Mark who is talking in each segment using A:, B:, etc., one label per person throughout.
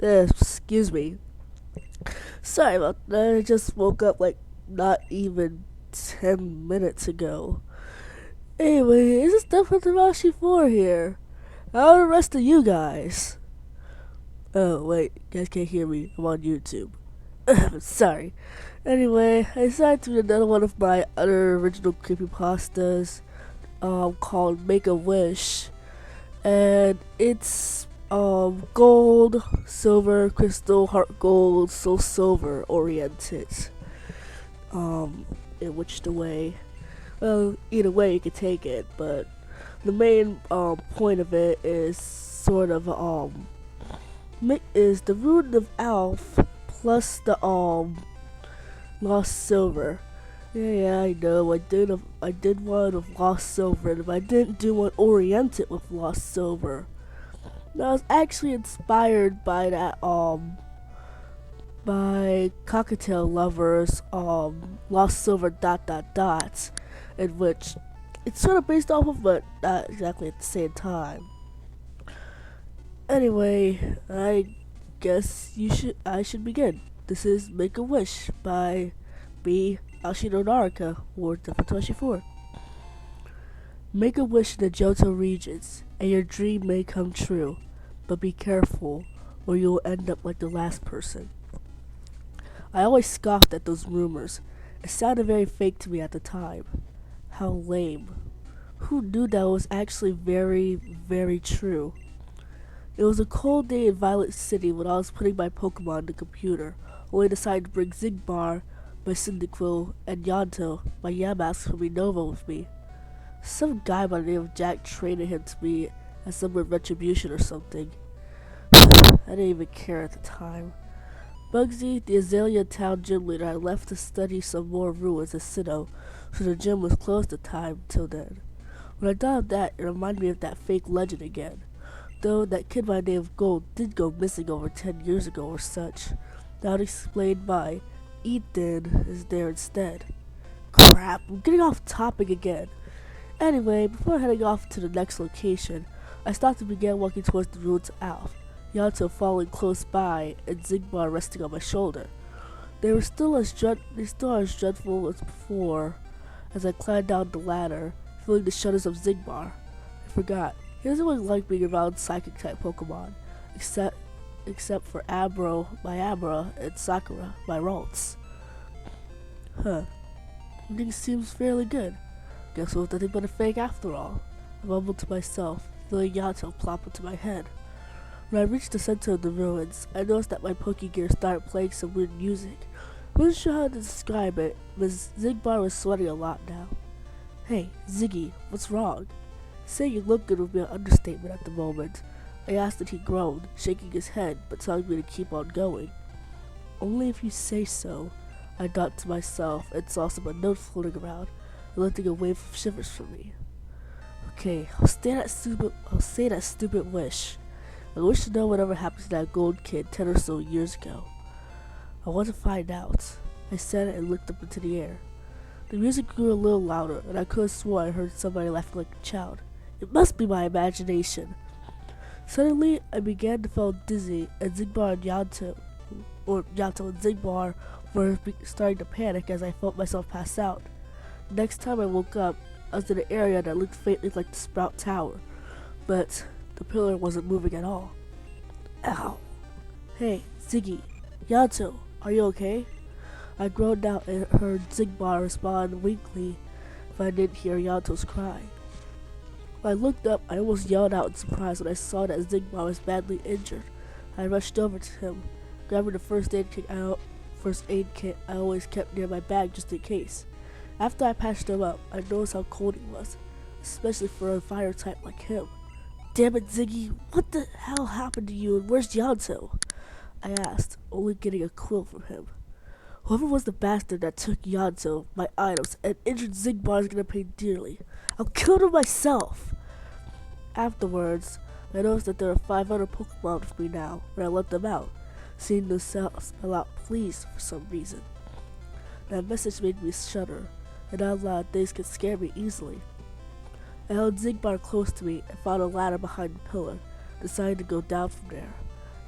A: Excuse me. Sorry about that. I just woke up like not even 10 minutes ago. Anyway, is this definitely Rashi 4 here? How are the rest of you guys? Oh, wait, you guys can't hear me. I'm on YouTube. Sorry. Anyway, I decided to do another one of my other original creepypastas, called Make a Wish. And it's, gold, silver, crystal, heart gold, soul silver oriented. In which the way, well, either way you can take it, but the main, point of it is sort of, is the rune of Alf plus the lost silver. Yeah, I know. I did one of lost silver, and I didn't do one oriented with lost silver. That was actually inspired by that by Cocktail Lovers Lost Silver in which it's sort of based off of, but not exactly at the same time. Anyway, I guess I should begin. This is Make a Wish by me, Ashino Naraka, Ward 24. Make a wish in the Johto regions, and your dream may come true. But be careful, or you will end up like the last person. I always scoffed at those rumors. It sounded very fake to me at the time. How lame. Who knew that was actually very, very true? It was a cold day in Violet City when I was putting my Pokemon in the computer, only decided to bring Zigbar, my Cyndaquil, and Yanto, my Yamask from Unova with me. Some guy by the name of Jack traded him to me as some retribution or something. I didn't even care at the time. Bugsy, the Azalea Town gym leader, had left to study some more ruins at Sinnoh, so the gym was closed at the time till then. When I thought of that, it reminded me of that fake legend again. Though that kid by the name of Gold did go missing over 10 years ago or such. That would explain why Ethan is there instead. Crap, I'm getting off topic again. Anyway, before heading off to the next location, I stopped and began walking towards the ruins of Alf, Yanto following close by, and Zigbar resting on my shoulder. They were still as dreadful as before as I climbed down the ladder, feeling the shudders of Zigbar. I forgot. He doesn't really like being around psychic-type Pokemon, except for Abra, and Sakura, my Ralts. Everything seems fairly good. Guess it was nothing but a fake after all. I mumbled to myself, feeling Yanto plop into my head. When I reached the center of the ruins, I noticed that my Pokegear started playing some weird music. I wasn't sure how to describe it, but Zigbar was sweating a lot now. Hey, Ziggy, what's wrong? Saying you look good would be an understatement at the moment. I asked and he groaned, shaking his head, but telling me to keep on going. Only if you say so, I thought to myself, and saw some notes floating around, and lifting a wave of shivers from me. Okay, I'll say that stupid wish. I wish to know whatever happened to that gold kid 10 or so years ago. I want to find out. I said it and looked up into the air. The music grew a little louder, and I could have sworn I heard somebody laughing like a child. It must be my imagination. Suddenly, I began to feel dizzy, and Zigbar and Yanto and Zigbar were starting to panic as I felt myself pass out. The next time I woke up, I was in an area that looked faintly like the Sprout Tower, but the pillar wasn't moving at all. Ow! Hey, Ziggy, Yanto, are you okay? I groaned out and heard Zigbar respond weakly if I didn't hear Yanto's cry. When I looked up, I almost yelled out in surprise when I saw that Zigbar was badly injured. I rushed over to him, grabbing the first aid kit I always kept near my bag just in case. After I patched him up, I noticed how cold he was, especially for a fire type like him. Damn it, Ziggy, what the hell happened to you and where's Yanto? I asked, only getting a quill from him. Whoever was the bastard that took Yanto, my items, and injured Zigbar is gonna pay dearly. I'll kill him myself! Afterwards, I noticed that there were 500 Pokemon with me now, and I let them out, seeing themselves a lot pleased for some reason. That message made me shudder, and out loud things could scare me easily. I held Zigbar close to me and found a ladder behind the pillar, deciding to go down from there.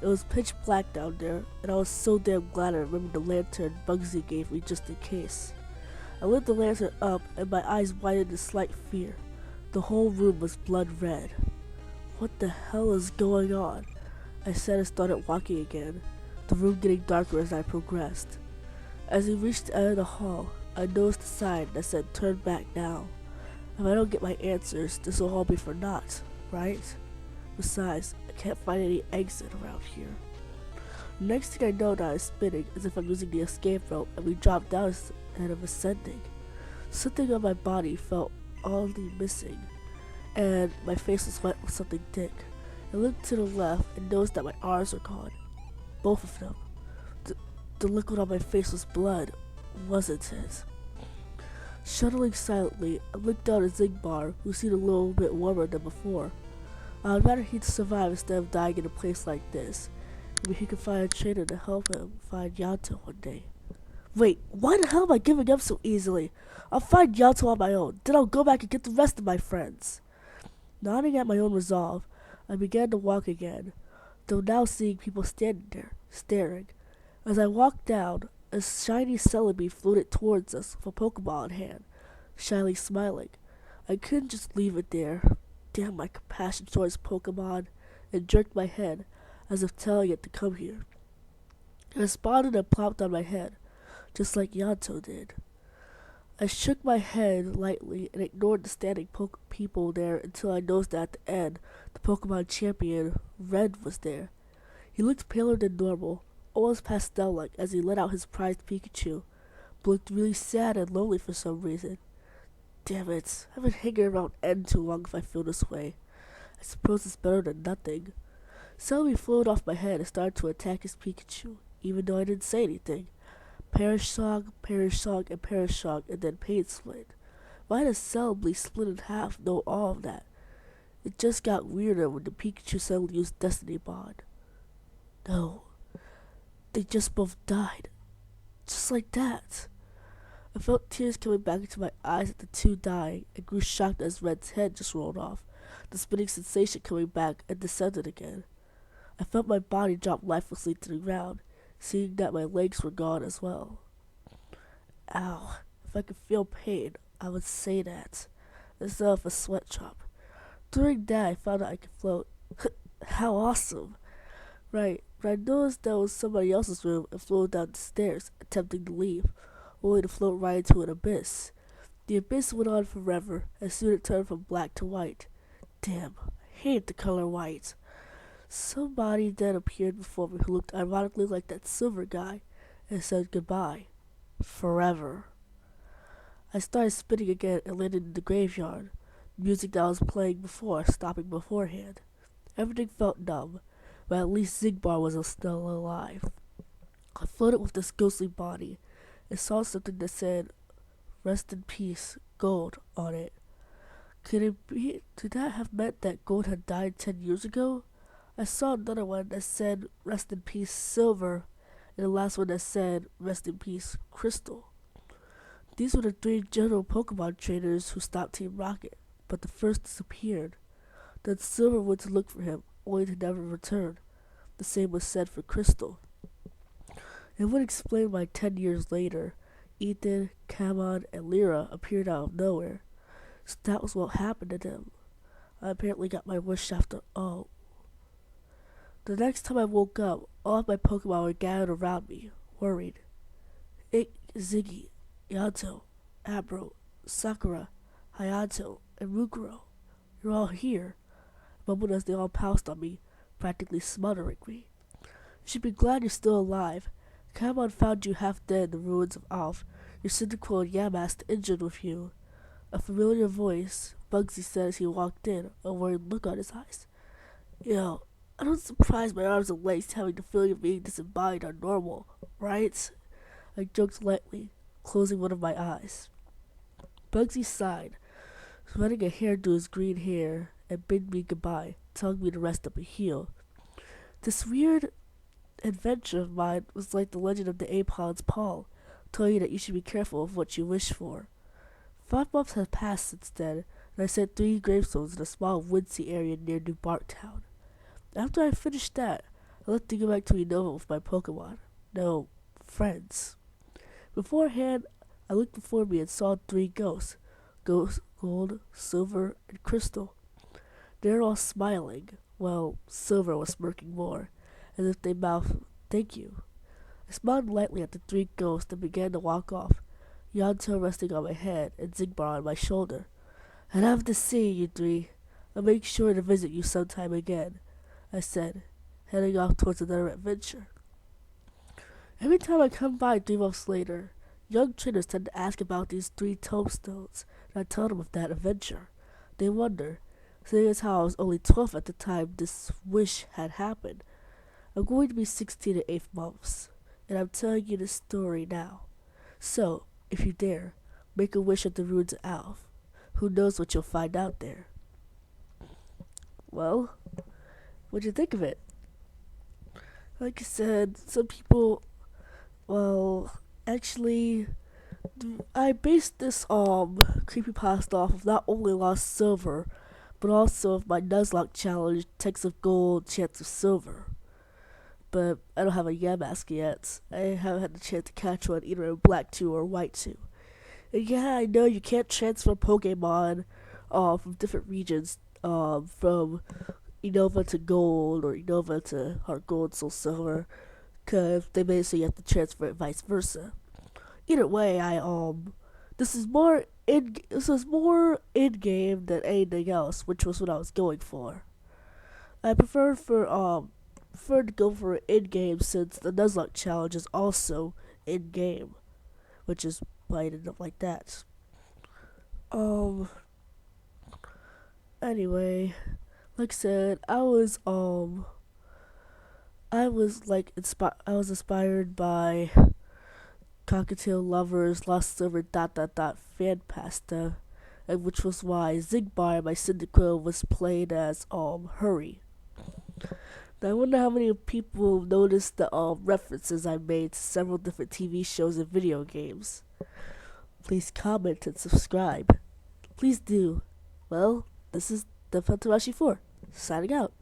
A: It was pitch black down there, and I was so damn glad I remembered the lantern Bugsy gave me just in case. I lit the lantern up, and my eyes widened in slight fear. The whole room was blood red. What the hell is going on? I said and started walking again, the room getting darker as I progressed. As we reached the end of the hall, I noticed a sign that said turn back now. If I don't get my answers, this will all be for naught, right? Besides, I can't find any exit around here. The next thing I know now is spinning as if I'm using the escape rope and we dropped down instead of ascending. Something on my body felt oddly missing, and my face was wet with something thick. I looked to the left and noticed that my arms were gone. Both of them. The liquid on my face was blood, wasn't it? Shuddering silently, I looked down at Zigbar, who seemed a little bit warmer than before. I would rather he'd survive instead of dying in a place like this. Maybe he could find a trainer to help him find Yato one day. Wait, why the hell am I giving up so easily? I'll find Yato on my own, then I'll go back and get the rest of my friends. Nodding at my own resolve, I began to walk again, though now seeing people standing there, staring. As I walked down, a shiny Celebi floated towards us with a Pokeball in hand, shyly smiling. I couldn't just leave it there. Damn my compassion towards Pokemon, and jerked my head, as if telling it to come here. It responded and plopped on my head, just like Yato did. I shook my head lightly and ignored the standing people there until I noticed that at the end, the Pokemon champion, Red, was there. He looked paler than normal, almost pastel-like as he let out his prized Pikachu, but looked really sad and lonely for some reason. Damn it, I've been hanging around N too long if I feel this way. I suppose it's better than nothing. Celebi floated off my head and started to attack his Pikachu, even though I didn't say anything. Perish Song, and then Pain Split. Why does Celebi split in half know all of that? It just got weirder when the Pikachu suddenly used Destiny Bond. No. They just both died. Just like that. I felt tears coming back into my eyes at the two dying, and grew shocked as Red's head just rolled off, the spinning sensation coming back and descended again. I felt my body drop lifelessly to the ground, seeing that my legs were gone as well. Ow. If I could feel pain, I would say that, instead of a sweat drop. During that, I found out I could float. How awesome. Right, but I noticed that was somebody else's room and floated down the stairs, attempting to leave, only to float right into an abyss. The abyss went on forever, and soon it turned from black to white. Damn, I hate the color white. Somebody then appeared before me who looked ironically like that silver guy, and said goodbye. Forever. I started spinning again and landed in the graveyard, the music that I was playing before stopping beforehand. Everything felt numb, but at least Zigbar was still alive. I floated with this ghostly body, and saw something that said, "Rest in peace, Gold," on it. Could that have meant that Gold had died 10 years ago? I saw another one that said, "Rest in peace, Silver," and the last one that said, "Rest in peace, Crystal." These were the three general Pokemon trainers who stopped Team Rocket, but the first disappeared. Then Silver went to look for him, only to never return. The same was said for Crystal. It would explain why 10 years later, Ethan, Kamon, and Lyra appeared out of nowhere. So that was what happened to them. I apparently got my wish after all. The next time I woke up, all of my Pokemon were gathered around me, worried. Ziggy, Yato, Abro, Sakura, Hayato, and Mukuro. You're all here, I mumbled as they all pounced on me, practically smothering me. You should be glad you're still alive. Kamon found you half dead in the ruins of Alph. Your Cyndaquil and Yamask injured with you. A familiar voice, Bugsy said as he walked in, a worried look on his eyes. Yo, I don't surprise my arms and legs having the feeling of being disembodied are normal, right? I joked lightly, closing one of my eyes. Bugsy sighed, running a hair through his green hair, and bid me goodbye, telling me to rest up and heal. This weird adventure of mine was like the legend of the Apon's Paul, telling you that you should be careful of what you wish for. 5 months have passed since then, and I set 3 gravestones in a small woodsy area near New Barktown. After I finished that, I left to go back to Unova with my Pokemon. No, friends. Beforehand, I looked before me and saw 3 ghosts. Ghost, gold, silver, and crystal. They're all smiling. Well, silver was smirking more, as if they mouthed, "Thank you." I smiled lightly at the 3 ghosts and began to walk off, Yanto resting on my head and Zigbar on my shoulder. "I'd love to see you 3. I'll make sure to visit you sometime again," I said, heading off towards another adventure. Every time I come by 3 months later, young trainers tend to ask about these 3 tombstones, and I tell them of that adventure. They wonder, seeing as how I was only 12 at the time this wish had happened. I'm going to be 16 in 8 months, and I'm telling you this story now. So, if you dare, make a wish at the ruins of Alf. Who knows what you'll find out there? Well, what'd you think of it? Like I said, some people, well, actually, I based this creepypasta off of not only Lost Silver, but also of my Nuzlocke challenge, Text of Gold, Chance of Silver. But I don't have a Yamask yet. I haven't had the chance to catch one either in Black 2 or White 2. And yeah, I know you can't transfer Pokemon from different regions, from Unova to Gold or Unova to Heart Gold, Soul Silver, because they basically have to transfer it vice versa. Either way, this is more in game than anything else, which was what I was going for. I prefer to go for in game since the Nuzlocke challenge is also in game, which is why I ended up like that. Anyway, like I said, I was inspired by Cockatiel Lovers Lost Silver ... fan pasta, and which was why Zigbar, my Cyndaquil, was played as Hurry. Now I wonder how many people noticed the references I made to several different TV shows and video games. Please comment and subscribe. Please do. Well, this is the Fatarashi 4, signing out.